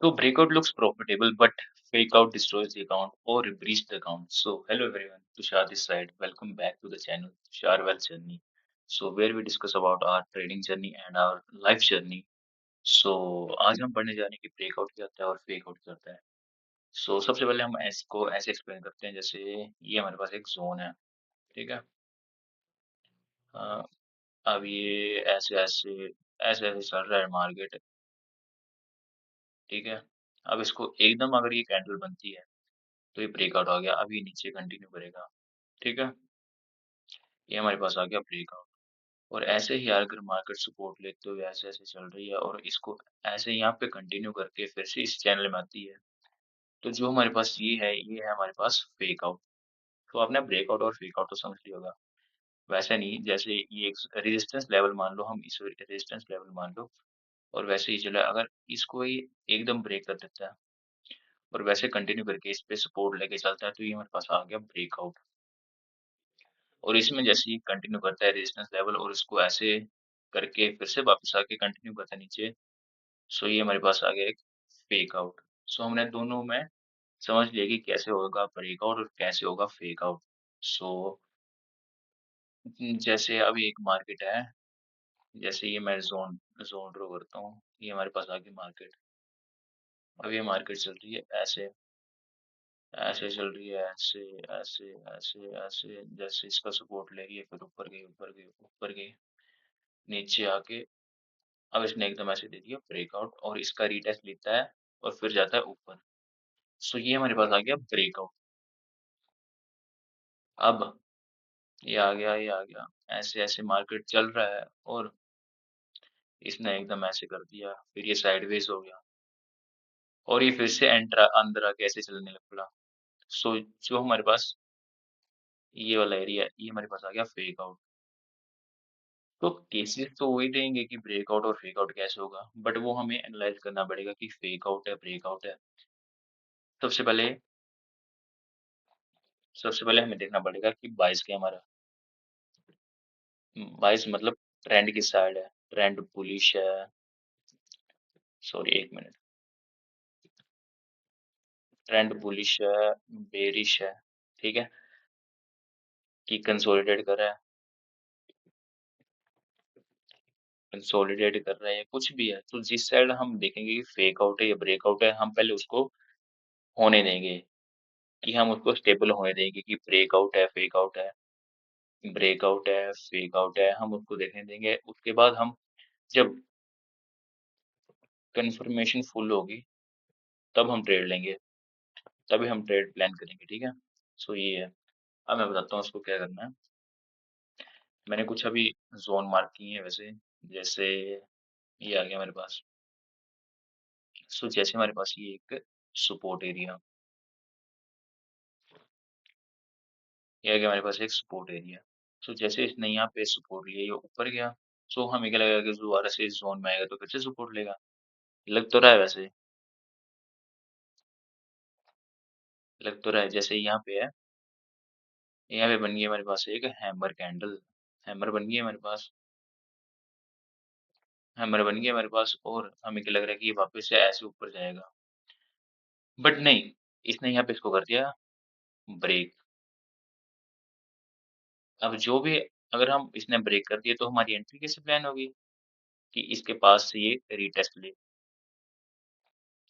So breakout looks profitable, but fake out destroys the account or breach the account. So hello everyone, Tushar this side. Welcome back to the channel Tushar Wealth Journey. So where we discuss about our trading journey and our life journey. So आज हम पढ़ने जा रहे हैं कि breakout क्या होता है और फेक आउट क्या होता है. So सबसे पहले हम इसको ऐसे एक्सप्लेन करते हैं जैसे ये हमारे पास एक जोन है, ठीक है. अ, अब ये ऐसे ऐसे ऐसे ऐसे चल रहा है मार्केट, ठीक है. अब इसको एकदम अगर ये कैंडल बनती है तो ये ब्रेकआउट आ गया. अब ये नीचे कंटिन्यू करेगा, ठीक है. ये हमारे पास आ गया ब्रेकआउट. और ऐसे ही यार अगर मार्केट सपोर्ट लेते हुए ऐसे ऐसे चल रही है और इसको ऐसे यहाँ पे कंटिन्यू करके फिर से इस चैनल में आती है, तो जो हमारे पास ये है हमारे पास फेक आउट. तो आपने ब्रेकआउट और फेक आउट तो समझ लिया होगा. वैसे नहीं, जैसे ये एक रेजिस्टेंस लेवल मान लो, हम इस रेजिस्टेंस लेवल मान लो और वैसे ही चला. अगर इसको ये एकदम ब्रेक कर देता है और वैसे कंटिन्यू करके इस पे सपोर्ट लेके चलता है, तो ये हमारे पास आ गया ब्रेकआउट. और इसमें जैसे ही कंटिन्यू करता है रेजिस्टेंस लेवल और इसको ऐसे करके फिर से वापस आके कंटिन्यू करता है नीचे, सो ये हमारे पास आ गया एक फेक आउट. सो हमने दोनों में समझ लिया कि कैसे होगा ब्रेकआउट और कैसे होगा फेक आउट. सो जैसे अभी एक मार्केट है, जैसे ये मैं जोन जोन ड्रॉ करता हूँ, ये हमारे पास आ गई मार्केट. अब ये मार्केट चल रही है ऐसे ऐसे चल रही है ऐसे ऐसे ऐसे ऐसे, जैसे इसका सपोर्ट ले रही है फिर ऊपर गई ऊपर गई ऊपर गई, नीचे आके अब इसने एकदम ऐसे दे दिया ब्रेकआउट और इसका रीटेस्ट लेता है और फिर जाता है ऊपर. सो ये हमारे पास आ गया ब्रेकआउट. अब ये आ गया, ऐसे ऐसे मार्केट चल रहा है और इसने एकदम ऐसे कर दिया, फिर ये साइडवेज हो गया और ये फिर से एंटर अंदर आके ऐसे चलने लग पड़ा. सो जो हमारे पास ये वाला एरिया, ये हमारे पास आ गया फेक आउट. तो केसेस तो वही रहेंगे कि ब्रेकआउट और फेक आउट कैसे होगा, बट वो हमें एनालाइज करना पड़ेगा कि फेक आउट है ब्रेकआउट है. सबसे पहले सबसे पहले हमें देखना पड़ेगा कि बाइस क्या है हमारा. बाइस मतलब ट्रेंड की साइड है, ट्रेंड बुलिश है. सॉरी एक मिनट. ट्रेंड बुलिश है, बेरिश है, ठीक है, कि कंसोलिडेट कर रहा है, कंसोलिडेट कर रहा है या कुछ भी है, तो जिस साइड हम देखेंगे कि फेक आउट है या ब्रेकआउट है, हम पहले उसको होने देंगे, कि हम उसको स्टेबल होने देंगे कि ब्रेकआउट है फेक आउट है, ब्रेकआउट है फेक आउट है, हम उसको देखने देंगे. उसके बाद हम जब कंफर्मेशन फुल होगी तब हम ट्रेड लेंगे, तभी हम ट्रेड प्लान करेंगे, ठीक है. सो ये है. अब मैं बताता हूँ उसको क्या करना है. मैंने कुछ अभी जोन मार्क किए हैं वैसे, जैसे ये आ गया मेरे पास. सो जैसे हमारे पास ये एक सपोर्ट एरिया, ये आ गया हमारे पास एक सपोर्ट एरिया. सो जैसे इसने यहाँ पे सपोर्ट लिया, ये ऊपर गया, सो हमें क्या लगेगा कि दोबारा से इस जोन में आएगा तो फिर से सपोर्ट लेगा. लग तो रहा है वैसे, लग तो रहा है जैसे यहाँ पे है. यहाँ पे बन गई हमारे पास एक हैमर कैंडल, हैमर बन गई है हमारे पास, हैमर बन गई है हमारे पास. और हमें क्या लग रहा है कि ये वापस से ऐसे ऊपर जाएगा, बट नहीं, इसने यहाँ पे इसको कर दिया ब्रेक. अब जो भी, अगर हम इसने ब्रेक कर दिया तो हमारी एंट्री कैसे प्लान होगी कि इसके पास से ये रीटेस्ट ले.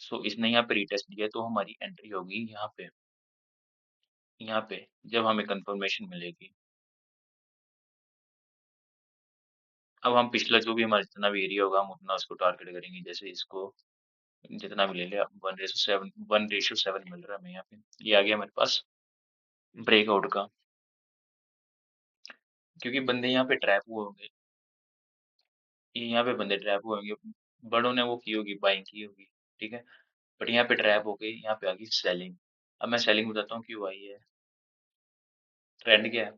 सो इसने यहाँ पे रीटेस्ट दिया तो हमारी एंट्री होगी यहाँ पे जब हमें कंफर्मेशन मिलेगी. अब हम पिछला जो भी हमारा जितना भी एरिया होगा हम उतना उसको टारगेट करेंगे. जैसे इसको जितना भी ले लिया, 1:7, 1:7 मिल रहा है हमें यहाँ पे. ये आ गया हमारे पास ब्रेकआउट का, क्योंकि बंदे यहाँ पे ट्रैप हुए होंगे, ये यहाँ पे बंदे ट्रैप हुए होंगे, बड़ों ने वो की होगी, बाइंग की होगी, ठीक है. बट यहाँ पे ट्रैप हो गई, यहाँ पे आ गई सेलिंग. अब मैं सेलिंग बताता हूँ क्यों आई है. ट्रेंड क्या है,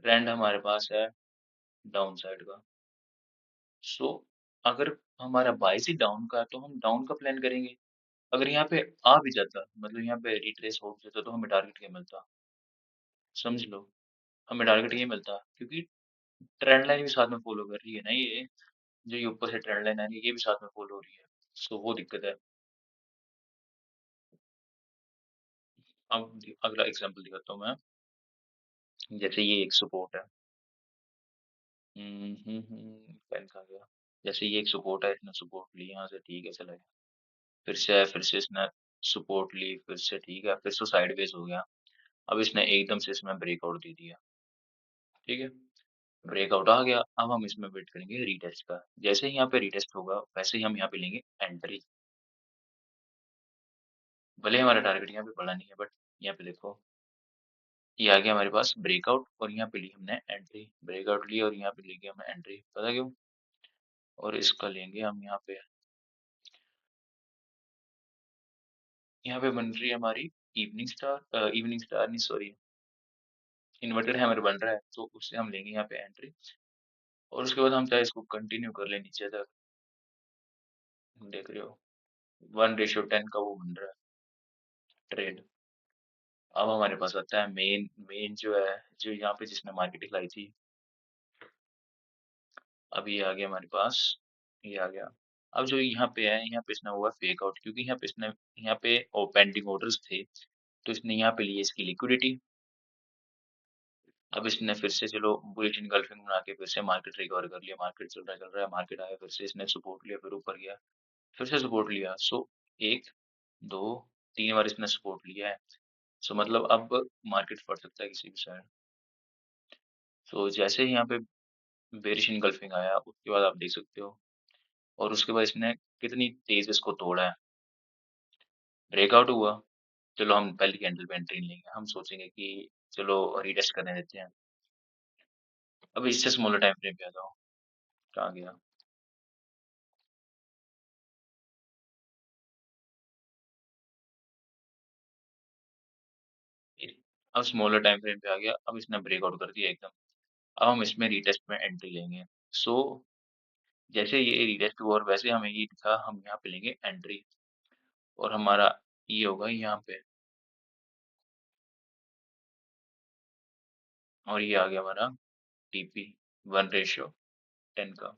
ट्रेंड हमारे पास है डाउन साइड का. सो अगर हमारा बाइस ही डाउन का है तो हम डाउन का प्लान करेंगे. अगर यहाँ पे आ भी जाता, मतलब यहाँ पे रिट्रेस हो जाता, तो हमें टारगेट क्या मिलता, समझ लो. हमें टारगेट ये मिलता क्योंकि ट्रेंड लाइन भी साथ में फॉलो कर रही है ना ये. जो ये ऊपर से ट्रेंड लाइन आ रही है ये भी साथ में फॉलो हो रही है, सो वो दिक्कत है। अब अगला एग्जांपल दिखाता हूँ मैं। जैसे ये एक सपोर्ट है। पेन खा गया। जैसे ये एक सपोर्ट है, इसने सपोर्ट ली यहाँ से, ठीक है चला गया। फिर से इसने सपोर्ट ली, फिर से ठीक है, फिर से साइडवेज हो गया। अब इसने एकदम से इसमें ब्रेकआउट दे दिया। ठीक है, ब्रेकआउट आ गया। अब हम इसमें वेट करेंगे रीटेस्ट का। जैसे ही यहाँ पे रीटेस्ट होगा वैसे ही हम यहाँ पे लेंगे एंट्री। भले हमारा टारगेट यहाँ पे बड़ा नहीं है, बट यहाँ पे देखो, ये आ गया हमारे पास ब्रेकआउट, और यहाँ पे ली हमने एंट्री। ब्रेकआउट ली और यहाँ पे लेंगे हमने एंट्री, पता क्यों? और इसका लेंगे हम यहाँ पे बन रही है हमारी इवनिंग स्टार नहीं, सॉरी, इन्वर्टेड हैमर बन रहा है, तो उससे हम लेंगे यहाँ पे एंट्री। और उसके बाद हम चाहे इसको कंटिन्यू कर ले नीचे तक। देख रहे हो, 1:10 का वो बन रहा है ट्रेड। अब हमारे पास आता है मेन मेन जो है, जो यहाँ पे जिसने मार्केट दिखलाई थी। अब ये आ गया हमारे पास, ये आ गया। अब जो यहाँ पे है, यहाँ पे इसने हुआ फेक आउट, क्योंकि यहाँ पे पेंडिंग ऑर्डर्स थे, तो इसने यहाँ पे लिए इसकी लिक्विडिटी। अब इसने फिर से चलो बुलिश इनगल्फिंग बना के फिर से मार्केट रिकवर कर लिया। मार्केट चल रहा है, मार्केट आया, फिर से इसने सपोर्ट लिया, फिर ऊपर गया, फिर से सपोर्ट लिया। सो एक, दो, तीन बार इसने सपोर्ट लिया है। सो मतलब अब मार्केट फट सकता है किसी भी साइड। सो जैसे ही यहाँ पे बेरिश इनगल्फिंग आया, उसके बाद आप देख सकते हो, और उसके बाद इसने कितनी तेज इसको तोड़ा है। ब्रेकआउट हुआ, चलो हम पहली कैंडल पे एंट्री नहीं लेंगे, हम सोचेंगे कि चलो रीटेस्ट करने देते हैं। अब इससे स्मॉलर टाइम फ्रेम पे आ जाओ, कहाँ गया? अब स्मॉलर टाइम फ्रेम पे आ गया, अब इसने ब्रेकआउट कर दिया एकदम। अब हम इसमें रीटेस्ट में एंट्री लेंगे। सो जैसे ये रीटेस्ट हुआ और वैसे हमें ये दिखा, हम यहाँ पे लेंगे एंट्री, और हमारा ये होगा यहाँ पे, और ये आ गया हमारा टीपी 1:10 का।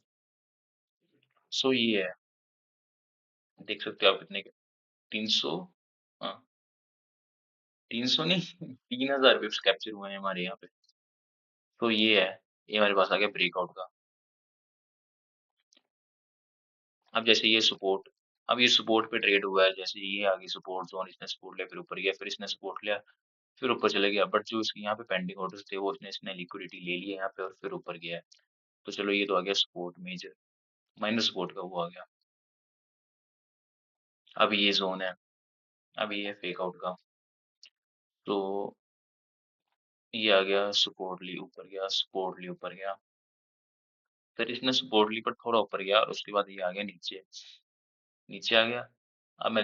सो ये है, देख सकते हो आप कितने के, 300, हाँ 300 नहीं, 3000 पिप्स कैप्चर हुए हैं हमारे यहाँ पे। तो ये है, ये हमारे पास आ गया ब्रेकआउट का। अब जैसे ये सपोर्ट, अब ये सपोर्ट पे ट्रेड हुआ है, जैसे ये आ गई सपोर्ट जोन, इसने सपोर्ट लिया, फिर ऊपर गया, फिर इसने सपोर्ट लिया, फिर ऊपर चले गया। बट जो इसके यहाँ पे पेंडिंग ऑर्डर्स थे, वो इसने लिक्विडिटी ले लिया यहाँ पे और फिर ऊपर गया है। तो चलो ये तो आ गया सपोर्ट मेजर, माइनर सपोर्ट का वो आ गया। अब ये जोन है, अब ये फेक आउट का। तो ये आ गया सपोर्ट ली, ऊपर गया, सपोर्ट ली, ऊपर गया, फिर इसने सपोर्ट ली पर थोड़ा ऊपर गया, और उसके बाद ये आ गया नीचे, नीचे आ गया। अब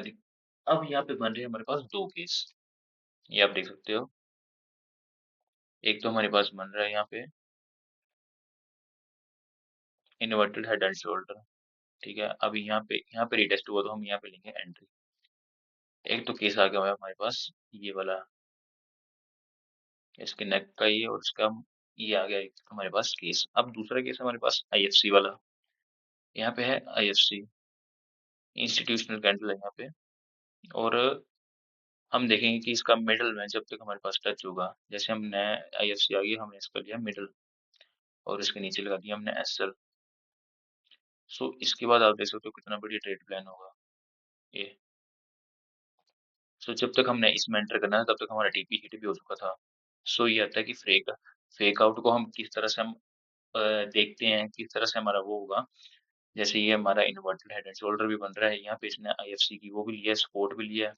अब यहाँ पे बन रहे हैं हमारे पास दो केस, ये आप देख सकते हो। एक तो हमारे पास बन रहा है यहाँ पे इन्वर्टेड हेड एंड शोल्डर, ठीक है। अब यहाँ पे रिटेस्ट हुआ, तो हम यहाँ पे लेंगे एंट्री। एक तो केस आ गया हुआ है हमारे पास, ये वाला, इसके नेक का ये, और इसका ये आ गया एक हमारे पास केस। अब दूसरा केस हमारे पास आईएफसी वाला, यहाँ पे है आईएफसी, इंस्टीट्यूशनल कैंडल है यहाँ पे। और हम देखेंगे कि इसका मिडल में जब तक हमारे पास टच होगा, जैसे हमने आईएफसी आ गई, हमने इसका लिया मिडल, और इसके नीचे लगा दिया हमने एसएल। सो इसके बाद आप देख सकते हो कितना बढ़िया ट्रेड प्लान होगा ये। सो जब तक हमने इसमें एंटर करना है, तब तक हमारा टीपी हिट भी हो चुका था। सो ये आता है कि फेक आउट को हम किस तरह से हम देखते हैं, किस तरह से हमारा वो होगा। जैसे ये हमारा इन्वर्टेड हेड एंड शोल्डर भी बन रहा है, यहाँ पे इसने आईएफसी की वो भी लिया है, सपोर्ट भी लिया है,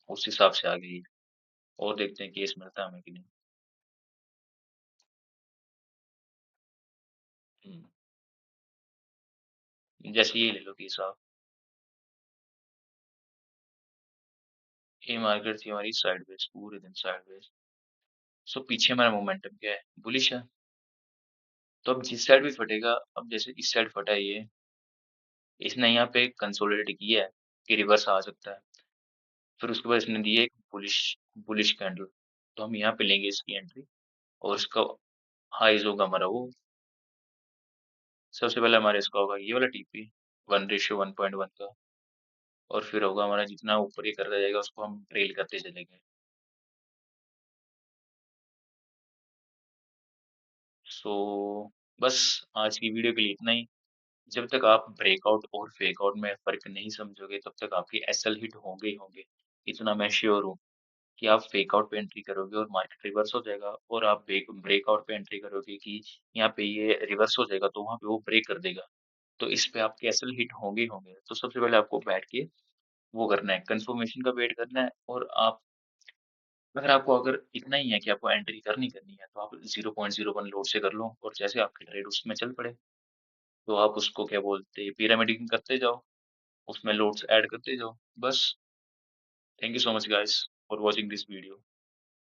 उस हिसाब से आ गई। और देखते हैं केस मिलता है हमें कि नहीं। जैसे ये ले लो केस आप, ये मार्केट थी हमारी साइडवेज, पूरे दिन साइडवेज। सो पीछे हमारा मोमेंटम क्या है, बुलिश है। तो अब जिस साइड भी फटेगा, अब जैसे इस साइड फटा है ये, इसने यहाँ पे कंसोलिडेट किया है कि रिवर्स आ सकता है। फिर उसके बाद इसने दी है एक बुलिश बुलिश कैंडल, तो हम यहाँ पे लेंगे इसकी एंट्री, और इसका हाईज होगा हमारा वो सबसे पहले हमारे इसका होगा ये वाला टीपी 1:1.1 का, और फिर होगा हमारा जितना ऊपर ये करता जाएगा उसको हम ट्रेल करते चलेंगे। सो बस आज की वीडियो के लिए इतना ही। जब तक आप ब्रेकआउट और फेकआउट में फ़र्क नहीं समझोगे तब तक आपके एसएल हिट होंगे ही होंगे। इतना मैं श्योर हूँ कि आप फेकआउट पे एंट्री करोगे और मार्केट रिवर्स हो जाएगा, और आप ब्रेकआउट पे एंट्री करोगे कि यहाँ पे ये रिवर्स हो जाएगा तो वहाँ पे वो ब्रेक कर देगा। तो इस पे आपके एसएल हिट होंगे ही होंगे। तो सबसे पहले आपको बैठ के वो करना है, कंफर्मेशन का वेट करना है, और आप अगर इतना ही है कि आपको एंट्री करनी है, तो आप 0.01 लोड से कर लो, और जैसे आपके ट्रेड उसमें चल पड़े, तो आप उसको क्या बोलते हैं पिरामिडिंग करते जाओ, उसमें लोड्स ऐड करते जाओ। बस, thank you so much guys for watching this video.